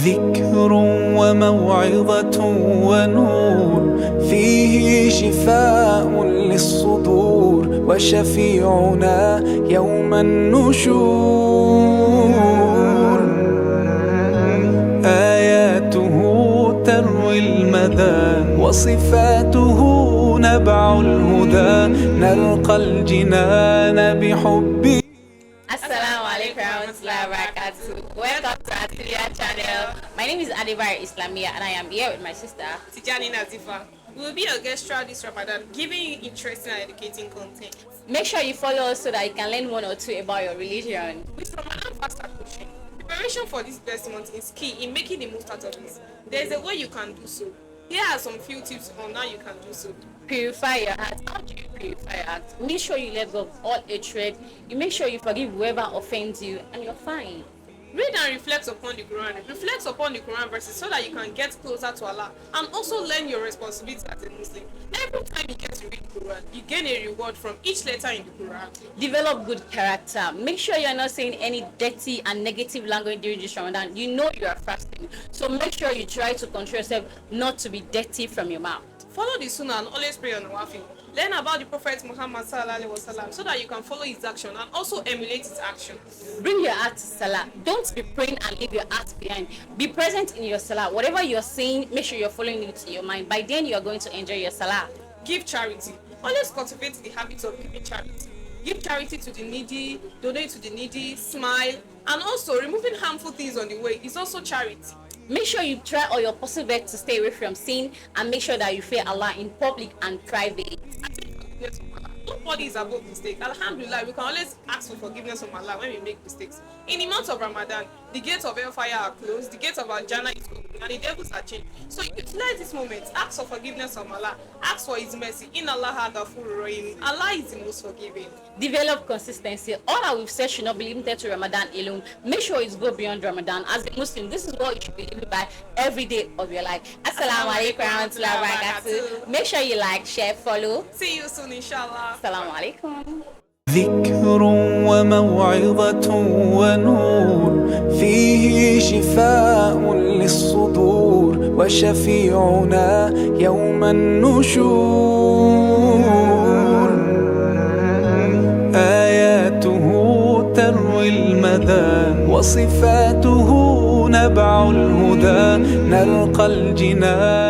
ذكر وموعظة ونور، فيه شفاء للصدور وشفيعنا يوم النشور. آياته تروي المدى وصفاته نبع الهدى، نلقى الجنان بحبه. Assalamu alaikum warahmatullahi wabarakatuh. Welcome to At-tibyan channel. My name is Adibar Islamia and I am here with my sister Tijani Nazifa. We will be your guest throughout this Ramadan, giving you interesting and educating content. Make sure you follow us so that you can learn one or two about your religion. With Ramadan fast approaching, preparation for this blessed month is key in making the most out of it. There is a way you can do so. Here are some few tips on how you can do so. Purify your heart. How do you purify your heart? Make sure you let go of all hatred. You make sure you forgive whoever offends you and you're fine. Read and reflect upon the Quran. Reflect upon the Quran verses so that you can get closer to Allah and also learn your responsibility as a Muslim. Every time you get to read the Quran, you gain a reward from each letter in the Quran. Develop good character. Make sure you're not saying any dirty and negative language during this Ramadan. You know you are fasting, so make sure you try to control yourself not to be dirty from your mouth. Follow the Sunnah and always pray on Nawafil. Learn about the Prophet Muhammad sallallahu alaihi wasallam so that you can follow his action and also emulate his action. Bring your heart to Salah. Don't be praying and leave your heart behind. Be present in your Salah. Whatever you're saying, make sure you're following it in your mind. By then, you're going to enjoy your Salah. Give charity. Always cultivate the habit of giving charity. Give charity to the needy, donate to the needy, smile, and also removing harmful things on the way is also charity. Make sure you try all your possible best to stay away from sin and make sure that you fear Allah in public and private. Nobody is above mistake. Alhamdulillah, we can always ask for forgiveness from Allah when we make mistakes. In the month of Ramadan, the gates of hellfire are closed, the gates of Al-Jannah is open, and the devils are chained. So utilize this moment, ask for forgiveness from Allah, ask for His mercy. In Allah Ghafurur Rahim. Allah is the most forgiving. Develop consistency. All that we've said should not be limited to Ramadan alone. Make sure it's go beyond Ramadan. As a Muslim, this is what you should be living by every day of your life. Assalamu alaikum warahmatullahi wabarakatuh. Make sure you like, share, follow. See you soon, inshallah. Assalamu alaikum. ذكر وموعظة ونور، فيه شفاء للصدور وشفيعنا يوم النشور. آياته تروي المدى وصفاته نبع الهدى، نلقى الجنان